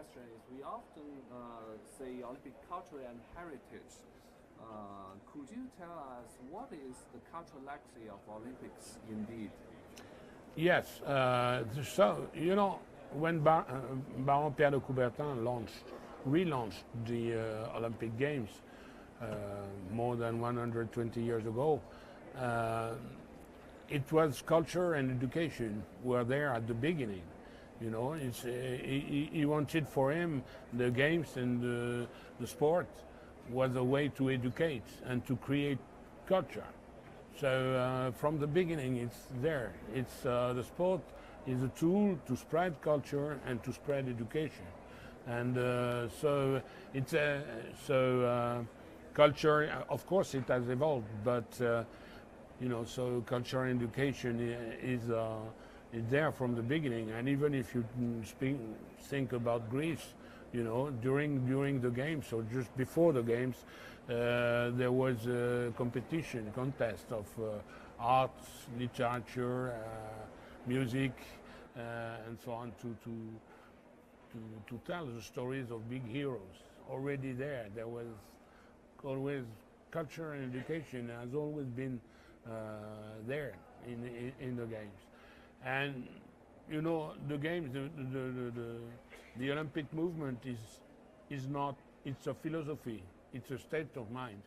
question is, we often say Olympic culture and heritage. Could you tell us what is the cultural legacy of Olympics indeed? Yes, so you know when Baron Pierre de Coubertin relaunched the Olympic Games more than 120 years ago, it was culture and education were there at the beginning. You know, he wanted for him the games and the sport was a way to educate and to create culture. So from the beginning, it's there. It's the sport is a tool to spread culture and to spread education, and so it's culture. Of course, it has evolved, but you know, so culture and education is there from the beginning. And even if you think about Greece, you know, during the games or just before the games, there was a contest of arts, literature, music, and so on to tell the stories of big heroes. Already there was always culture and education has always been there in the games. And you know, the games, the Olympic movement is not. It's a philosophy. It's a state of mind.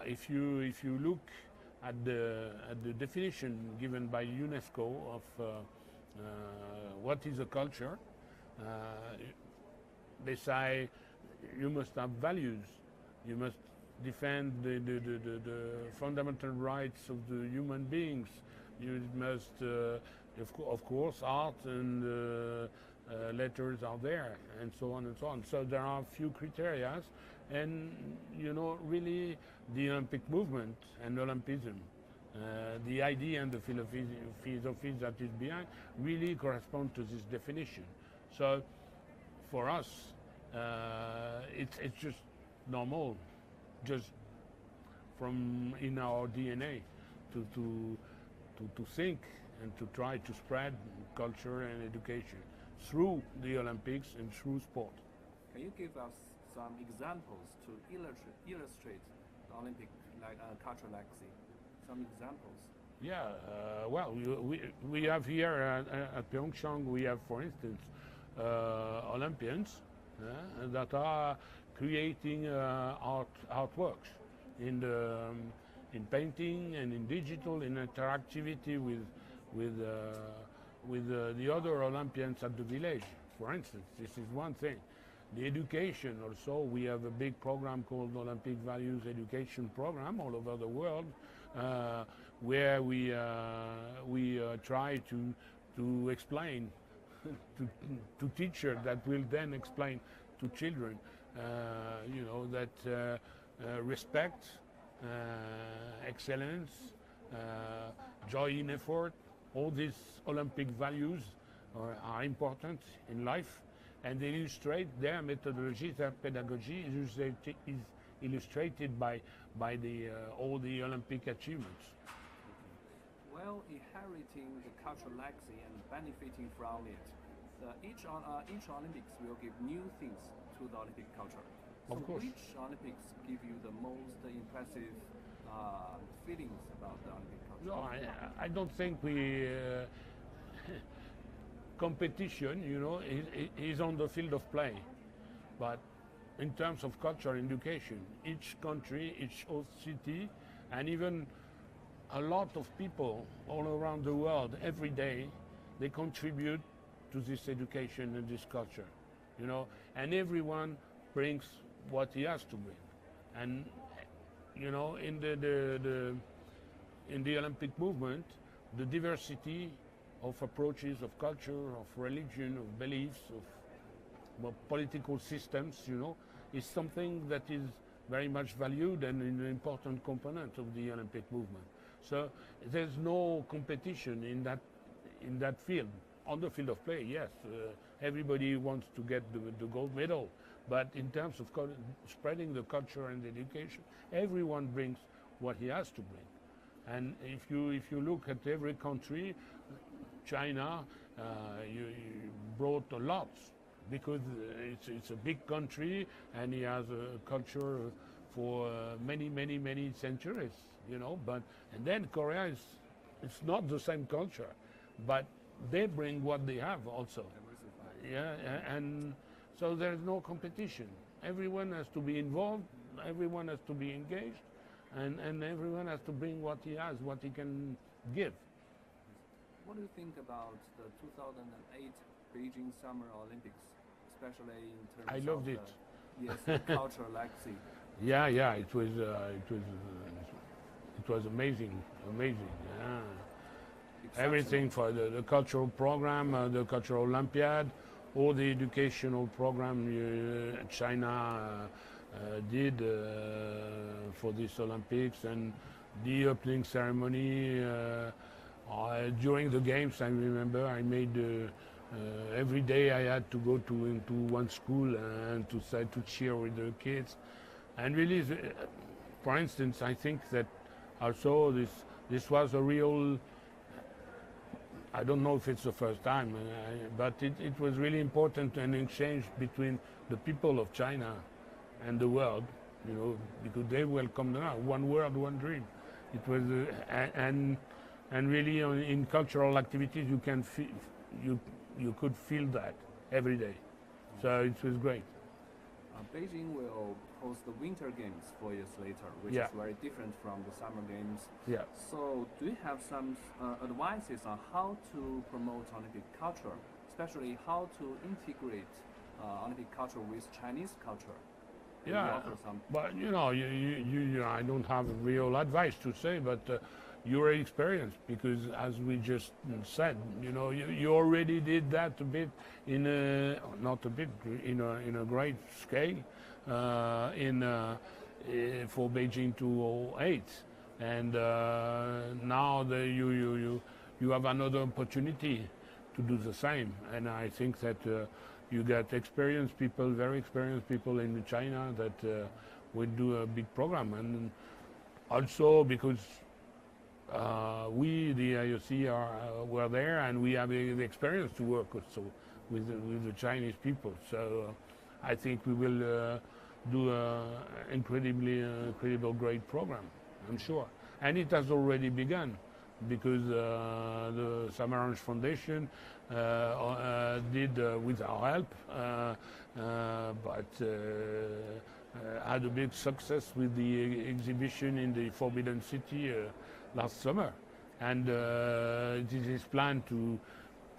If you look at the definition given by UNESCO of what is a culture, they say you must have values. You must defend the fundamental rights of the human beings. You must, of course, art and letters are there, and so on and so on. So there are a few criteria, and you know, really, the Olympic movement and Olympism, the idea and the philosophy that is behind, really correspond to this definition. So for us, it's just normal, just from in our DNA to think and to try to spread culture and education through the Olympics and through sport. Can you give us some examples to illustrate the Olympic cultural legacy? Some examples. Yeah, well, we have here at Pyeongchang, we have, for instance, Olympians that are creating artworks in painting and in digital, in interactivity with the other Olympians at the village. For instance, this is one thing. The education also, we have a big program called Olympic Values Education Program all over the world, where we try to explain to teachers that will then explain to children, you know, that respect, excellence, joy in effort, all these Olympic values are important in life, and they illustrate their methodology, their pedagogy is illustrated by all the Olympic achievements. While inheriting the cultural legacy and benefiting from it, each Olympics will give new things to the Olympic culture. So of course. Which Olympics give you the most impressive feelings about the Olympic culture? No, I don't think we competition, you know, is on the field of play, but in terms of culture and education, each country, each host city, and even a lot of people all around the world every day, they contribute to this education and this culture, you know, and everyone brings what he has to bring. And you know, in the Olympic movement, the diversity of approaches, of culture, of religion, of beliefs, of political systems, you know, is something that is very much valued and an important component of the Olympic movement. So there's no competition in that field. On the field of play, yes, everybody wants to get the gold medal, but in terms of spreading the culture and education, everyone brings what he has to bring. And if you look at every country, China you brought a lot because it's a big country and he has a culture for many centuries, you know. But and then Korea is it's not the same culture, but they bring what they have also. Yeah, and so there's no competition. Everyone has to be involved, everyone has to be engaged, and everyone has to bring what he has, what he can give. What do you think about the 2008 Beijing Summer Olympics, especially in terms I of loved it. Yes, the cultural legacy? Yeah, it was amazing. Yeah. Everything for the cultural program, the cultural Olympiad, all the educational program China did for this Olympics, and the opening ceremony. During the games, I remember I made every day I had to go into one school and to cheer with the kids, and really, for instance, I think that also this was a real. I don't know if it's the first time, but it was really important, an exchange between the people of China and the world, you know, because they welcomed now one world, one dream. It was and really in cultural activities you can feel, you could feel that every day, so it was great. Beijing will host the Winter Games 4 years later, which Yeah. is very different from the Summer Games. Yeah. So, do you have some advices on how to promote Olympic culture, especially how to integrate Olympic culture with Chinese culture? Can you Yeah, offer some? but you know, I don't have real advice to say, but your experience, because as we just said, you know, you already did that a bit in a, not a bit, in a great scale for Beijing 2008, and now you have another opportunity to do the same, and I think that you get experienced people, very experienced people in China that will do a big program, and also because we, the IOC, were there, and we have the experience to work also with the Chinese people. So I think we will do an incredible great program, I'm sure. And it has already begun, because the Samaranch Foundation did, with our help, but had a big success with the exhibition in the Forbidden City last summer, and it is planned to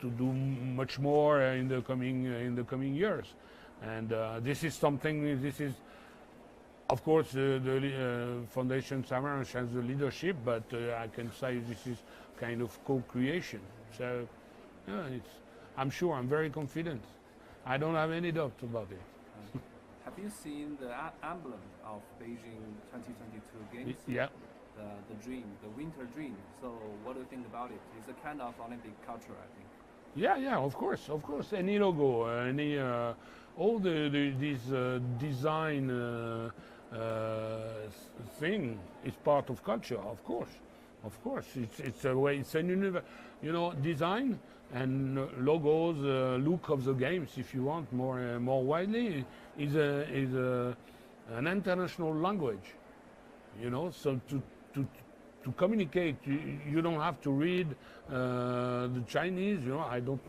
do much more in the coming years. And this is something. This is, of course, the Foundation Samaranch has the leadership, but I can say this is kind of co-creation. So, yeah, I'm sure. I'm very confident. I don't have any doubt about it. Have you seen the emblem of Beijing 2022 Games? Yeah. The dream, the winter dream. So what do you think about it? It's a kind of Olympic culture, I think. Yeah, of course. Any logo, any all these design thing is part of culture. Of course. It's a way. It's an universe. You know, design and logos, look of the games, if you want more widely, is an international language. You know, so to communicate, you don't have to read the Chinese. You know, I don't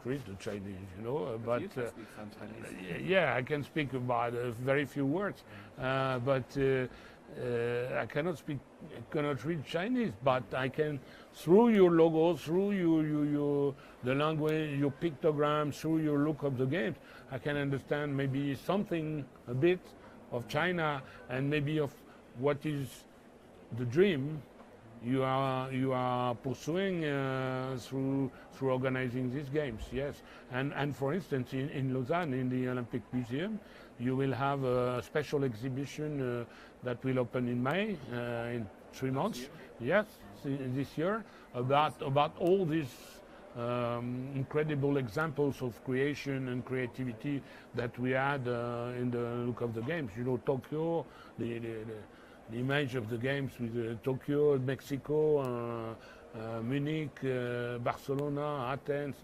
read the Chinese. You know, but you can speak some Chinese. yeah, I can speak about very few words, but I cannot read Chinese. But I can, through your logos, through the language, your pictograms, through your look of the games, I can understand maybe something a bit of China, and maybe of what is the dream you are pursuing through organizing these games. Yes, and for instance, in Lausanne, in the Olympic Museum, you will have a special exhibition that will open in May, in 3 months. Yes, this year, about all these incredible examples of creation and creativity that we had in the look of the games. You know, Tokyo, the image of the games with Tokyo, Mexico, Munich, Barcelona, Athens,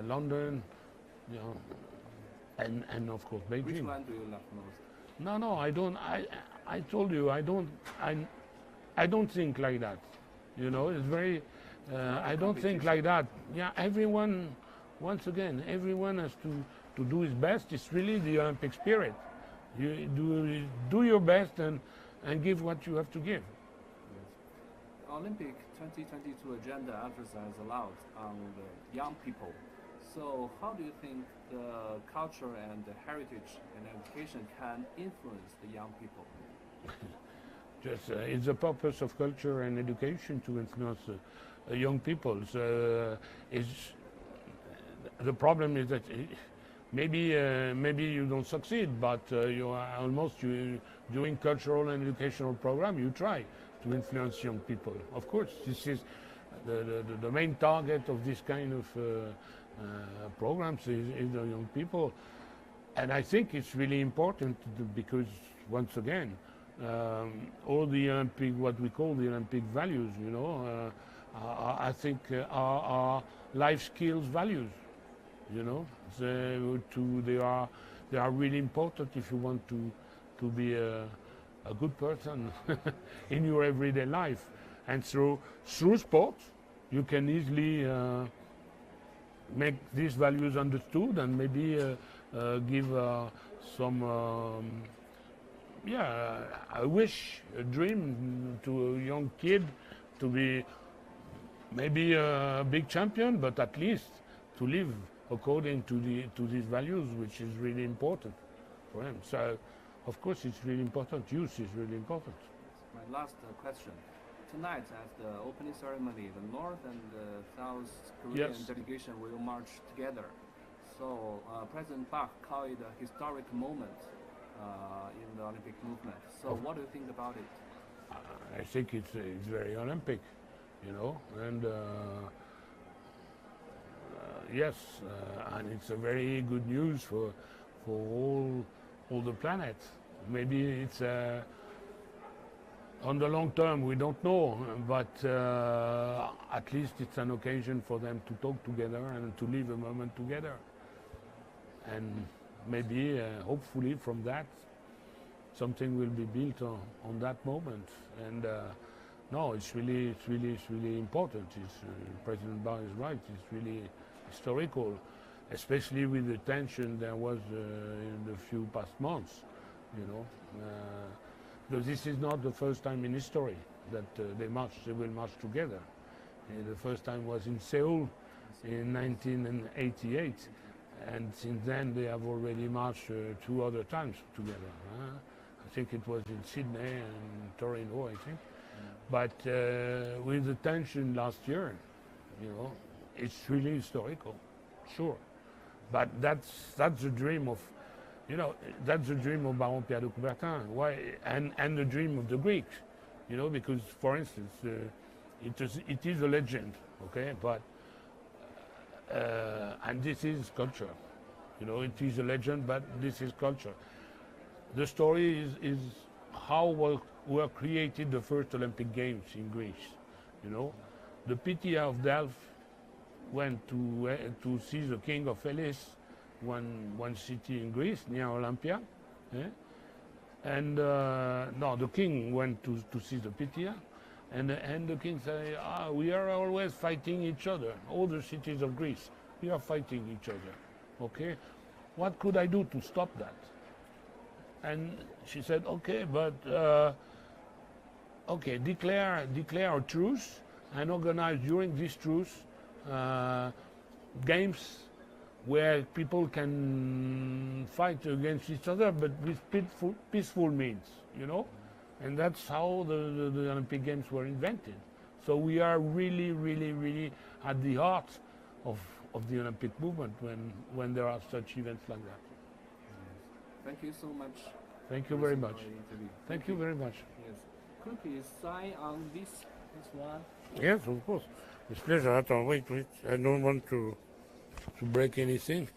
London, you know, and of course Beijing. Which one do you love most? No, I don't. I told you I don't think like that. You know, it's very. I don't think like that. Yeah, everyone. Once again, everyone has to do his best. It's really the Olympic spirit. You do your best and give what you have to give. Yes. Olympic 2022 agenda emphasizes a lot on the young people. So how do you think the culture and the heritage and education can influence the young people? Just it's the purpose of culture and education to influence young people. The problem is that maybe you don't succeed, but you are almost doing cultural and educational program. You try to influence young people. Of course, this is the main target of this kind of programs is the young people, and I think it's really important because once again, all the Olympic, what we call the Olympic values, you know, I think are life skills values. You know, they are really important if you want to be a good person in your everyday life, and through sport you can easily make these values understood and maybe give some a wish, a dream to a young kid to be maybe a big champion, but at least to live according to these values, which is really important for him. So, of course, it's really important. Youth is really important. My last question. Tonight, at the opening ceremony, the North and the South Korean delegation will march together. So, President Bach called it a historic moment in the Olympic movement. So, what do you think about it? I think it's very Olympic, you know, and yes, and it's a very good news for all the planet. Maybe it's on the long term we don't know, but at least it's an occasion for them to talk together and to live a moment together, and maybe hopefully from that something will be built on that moment. And no, it's really important. President Bach is right. It's really historical, especially with the tension there was in the few past months, you know. Because this is not the first time in history that they will march together. The first time was in Seoul in 1988, and since then they have already marched 2 other times together. I think it was in Sydney and Torino, I think. But with the tension last year, you know, it's really historical, sure. But that's the dream of, you know, that's the dream of Olympiad de Coubertin. Why? And the dream of the Greeks, you know, because for instance, it is a legend, okay? But and this is culture, you know. It is a legend, but this is culture. The story is how were created the first Olympic Games in Greece, you know. The Pythia of Delphi went to see the king of Elis, one city in Greece near Olympiad, and no, the king went to see the Pythia, and the king said, we are always fighting each other. All the cities of Greece, we are fighting each other. Okay, what could I do to stop that? And she said, okay, but okay, declare a truce and organize during this truce games where people can fight against each other, but with peaceful means, you know. And that's how the Olympic Games were invented. So we are really at the heart of the Olympic movement when there are such events like that. Thank you so much. Thank you very much. Thank you very much. Yes. Could you please sign on this one? Yes, of course. With pleasure. Attends, wait. I don't want to break anything.